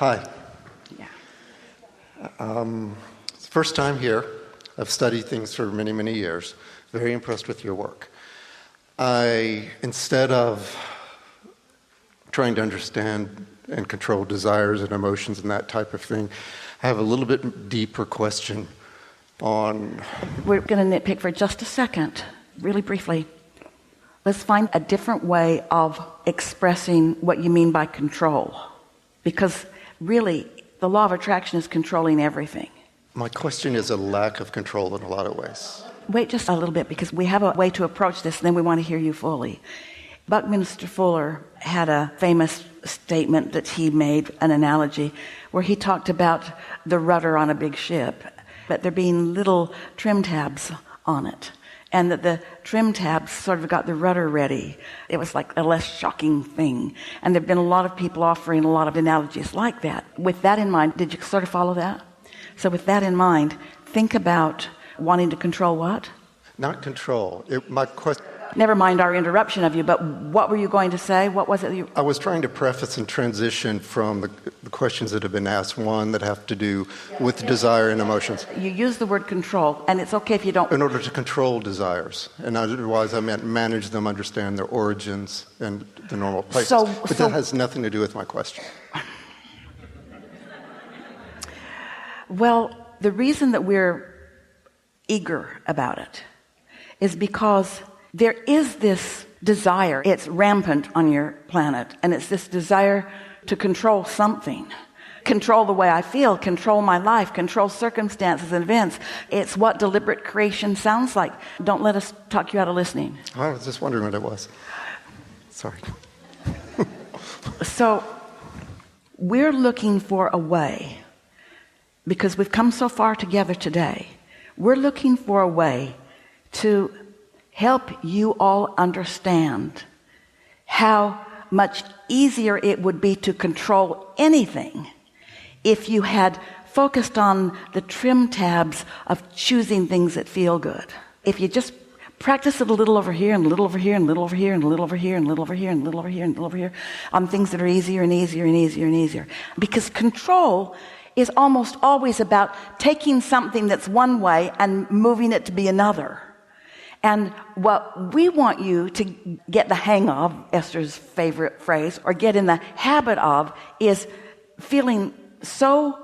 Hi. Yeah. It's the first time here. I've studied things for many, many years. Very impressed with your work. Instead of trying to understand and control desires and emotions and that type of thing, I have a little bit deeper question on... We're going to nitpick for just a second, really briefly. Let's find a different way of expressing what you mean by control. Because really, the law of attraction is controlling everything. My question is a lack of control in a lot of ways. Wait just a little bit, because we have a way to approach this, and then we want to hear you fully. Buckminster Fuller had a famous statement that he made, an analogy, where he talked about the rudder on a big ship, but there being little trim tabs on it, and that the trim tabs sort of got the rudder ready. It was like a less shocking thing. And there have been a lot of people offering a lot of analogies like that. With that in mind, did you sort of follow that? So with that in mind, think about wanting to control what? Not control. My question... Never mind our interruption of you, but what were you going to say? What was it? I was trying to preface and transition from the questions that have been asked, one that have to do with desire and emotions. You use the word control, and it's okay if you don't... In order to control desires. And otherwise I meant manage them, understand their origins and the normal places. But that has nothing to do with my question. Well, the reason that we're eager about it is because there is this desire. It's rampant on your planet, and it's this desire to control something. Control the way I feel, control my life, control circumstances and events. It's what deliberate creation sounds like. Don't let us talk you out of listening. I was just wondering what it was. Sorry. So we're looking for a way, because we've come so far together today, we're looking for a way to help you all understand how much easier it would be to control anything if you had focused on the trim tabs of choosing things that feel good. If you just practice it a little over here and a little over here and a little over here and a little over here and a little over here and a little over here and a little over here on things that are easier and easier and easier and easier. Because control is almost always about taking something that's one way and moving it to be another. And what we want you to get the hang of, Esther's favorite phrase, or get in the habit of, is feeling so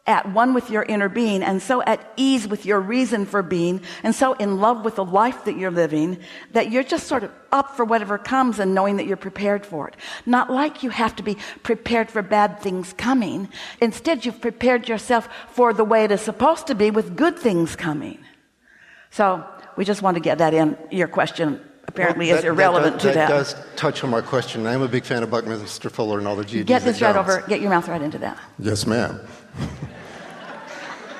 at one with your inner being and so at ease with your reason for being and so in love with the life that you're living that you're just sort of up for whatever comes and knowing that you're prepared for it. Not like you have to be prepared for bad things coming. Instead, you've prepared yourself for the way it is supposed to be with good things coming. So we just want to get that in. Your question apparently is irrelevant to that. That does touch on my question. I'm a big fan of Buckminster Fuller and all the GDs. Get this right over. Get your mouth right into that. Yes, ma'am.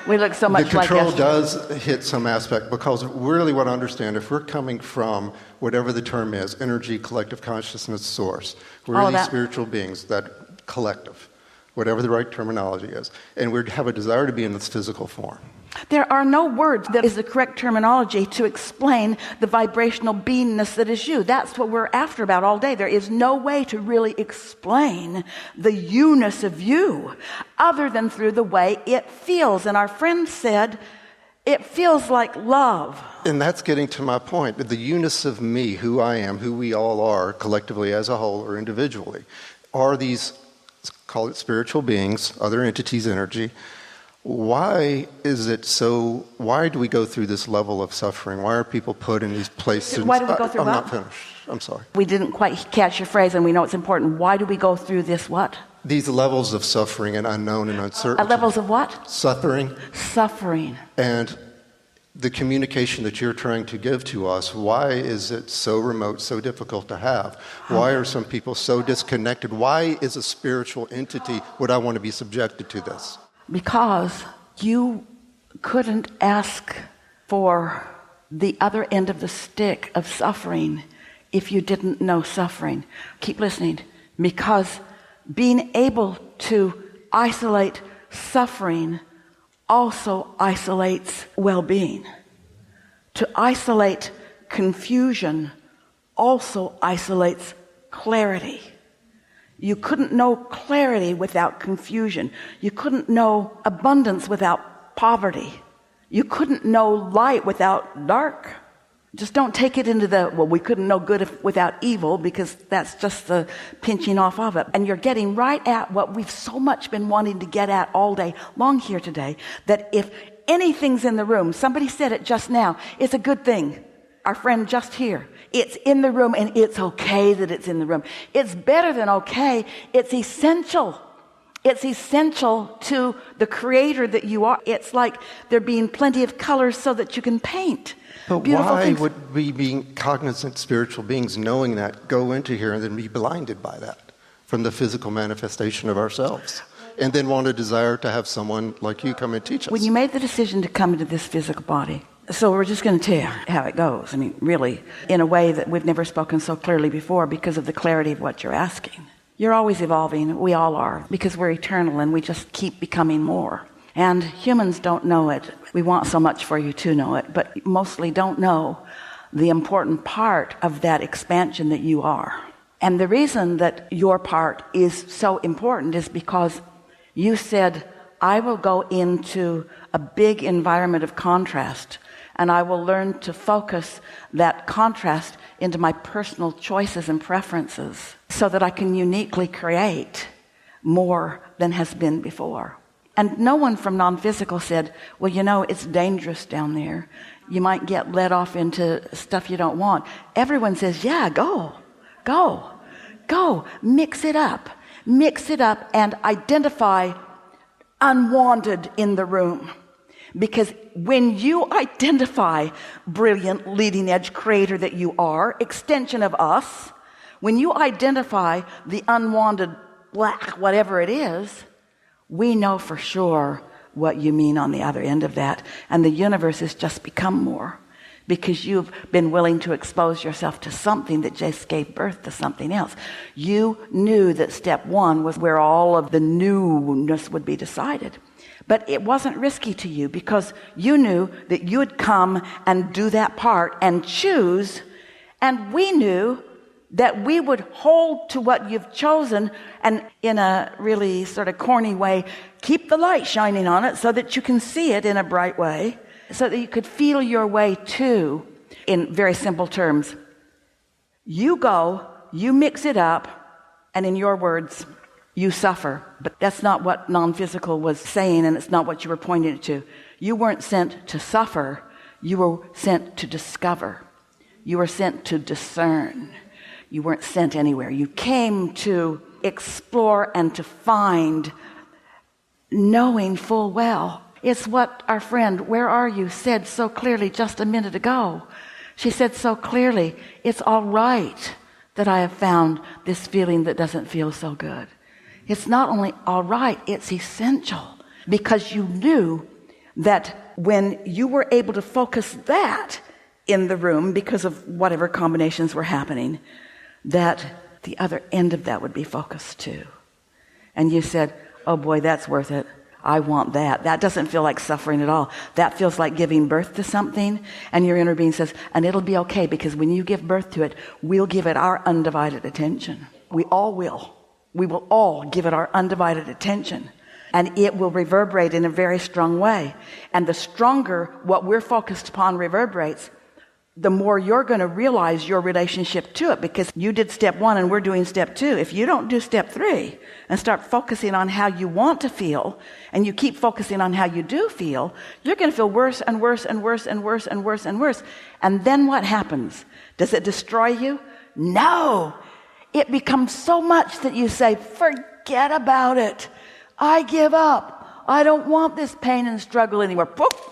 We look so much like the control does hit some aspect, because really what I understand, if we're coming from whatever the term is, energy, collective consciousness, source, we're these spiritual beings, that collective, whatever the right terminology is, and we have a desire to be in this physical form. There are no words that is the correct terminology to explain the vibrational beingness that is you. That's what we're after about all day. There is no way to really explain the you-ness of you other than through the way it feels. And our friend said, it feels like love. And that's getting to my point. The you-ness of me, who I am, who we all are, collectively as a whole or individually, are these, call it spiritual beings, other entities, energy. Why is it so? Why do we go through this level of suffering? Why are people put in these places? Why do we go through I'm what? not finished. I'm sorry. We didn't quite catch your phrase, and we know it's important. Why do we go through this what? These levels of suffering and unknown and uncertainty. Levels of what? Suffering. Suffering. And the communication that you're trying to give to us, why is it so remote, so difficult to have? Why are some people so disconnected? Why is a spiritual entity, would I want to be subjected to this? Because you couldn't ask for the other end of the stick of suffering if you didn't know suffering. Keep listening. Because being able to isolate suffering also isolates well-being. To isolate confusion also isolates clarity. You couldn't know clarity without confusion. You couldn't know abundance without poverty. You couldn't know light without dark. Just don't take it into we couldn't know good without evil, because that's just the pinching off of it. And you're getting right at what we've so much been wanting to get at all day long here today, that if anything's in the room, somebody said it just now, it's a good thing. Our friend just here, it's in the room, and it's okay that it's in the room. It's better than okay. It's essential. It's essential to the creator that you are. It's like there being plenty of colors so that you can paint. But why would we, being cognizant spiritual beings, knowing that, go into here and then be blinded by that from the physical manifestation of ourselves, and then want a desire to have someone like you come and teach us? When you made the decision to come into this physical body, so we're just going to tell you how it goes. I mean, really, in a way that we've never spoken so clearly before, because of the clarity of what you're asking. You're always evolving. We all are, because we're eternal and we just keep becoming more. And humans don't know it. We want so much for you to know it, but mostly don't know the important part of that expansion that you are. And the reason that your part is so important is because you said, I will go into a big environment of contrast, and I will learn to focus that contrast into my personal choices and preferences so that I can uniquely create more than has been before. And no one from non-physical said, well, you know, it's dangerous down there. You might get led off into stuff you don't want. Everyone says, yeah, go, mix it up and identify unwanted in the room. Because when you identify brilliant, leading edge creator that you are, extension of us, when you identify the unwanted black, whatever it is, we know for sure what you mean on the other end of that. And the universe has just become more, because you've been willing to expose yourself to something that just gave birth to something else. You knew that step one was where all of the newness would be decided. But it wasn't risky to you, because you knew that you would come and do that part and choose. And we knew that we would hold to what you've chosen, and in a really sort of corny way, keep the light shining on it so that you can see it in a bright way, so that you could feel your way to, in very simple terms, you go, you mix it up, and in your words, you suffer. But that's not what non-physical was saying, and it's not what you were pointing to. You weren't sent to suffer. You were sent to discover. You were sent to discern. You weren't sent anywhere. You came to explore and to find, knowing full well. It's what our friend, where are you, said so clearly just a minute ago. She said so clearly, it's all right that I have found this feeling that doesn't feel so good. It's not only all right, it's essential, because you knew that when you were able to focus that in the room, because of whatever combinations were happening, that the other end of that would be focused too. And you said, oh boy, that's worth it. I want that. That doesn't feel like suffering at all. That feels like giving birth to something. And your inner being says, and it'll be okay, because when you give birth to it, we'll give it our undivided attention. We all will. We will all give it our undivided attention. And it will reverberate in a very strong way. And the stronger what we're focused upon reverberates, the more you're going to realize your relationship to it, because you did step one and we're doing step two. If you don't do step three and start focusing on how you want to feel, and you keep focusing on how you do feel, you're going to feel worse and worse and worse and worse and worse and worse. And then what happens? Does it destroy you? No. It becomes so much that you say, forget about it. I give up. I don't want this pain and struggle anymore. Poof.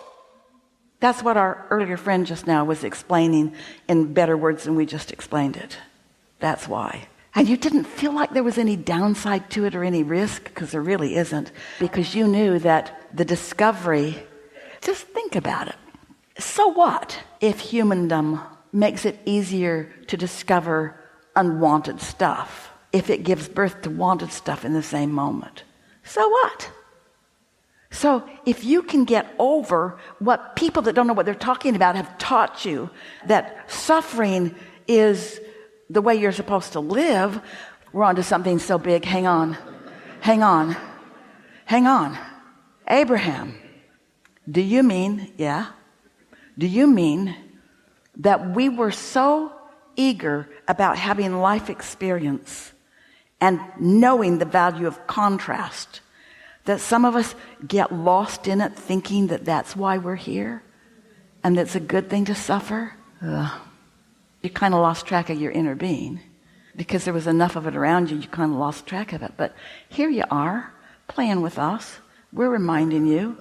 That's what our earlier friend just now was explaining in better words than we just explained it. That's why. And you didn't feel like there was any downside to it or any risk, because there really isn't, because you knew that the discovery, just think about it. So what if humandom makes it easier to discover unwanted stuff, if it gives birth to wanted stuff in the same moment? So what? So if you can get over what people that don't know what they're talking about have taught you, that suffering is the way you're supposed to live, We're on to something so big. Hang on. Hang on. Hang on. Abraham, do you mean that we were so eager about having life experience and knowing the value of contrast that some of us get lost in it thinking that that's why we're here and that's a good thing to suffer? You kind of lost track of your inner being because there was enough of it around you kind of lost track of it. But here you are playing with us. We're reminding you.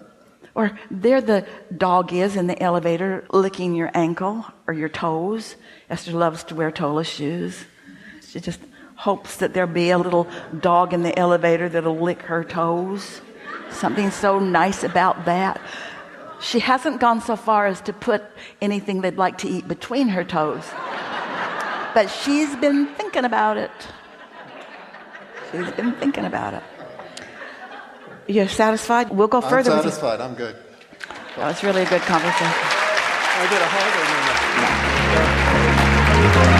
Or there the dog is in the elevator licking your ankle or your toes. Esther loves to wear toeless shoes. She just hopes that there'll be a little dog in the elevator that'll lick her toes. Something so nice about that. She hasn't gone so far as to put anything they'd like to eat between her toes. But she's been thinking about it. She's been thinking about it. You're satisfied? We'll go further. I'm satisfied. I'm good. That was really a good conversation. I did a hard one.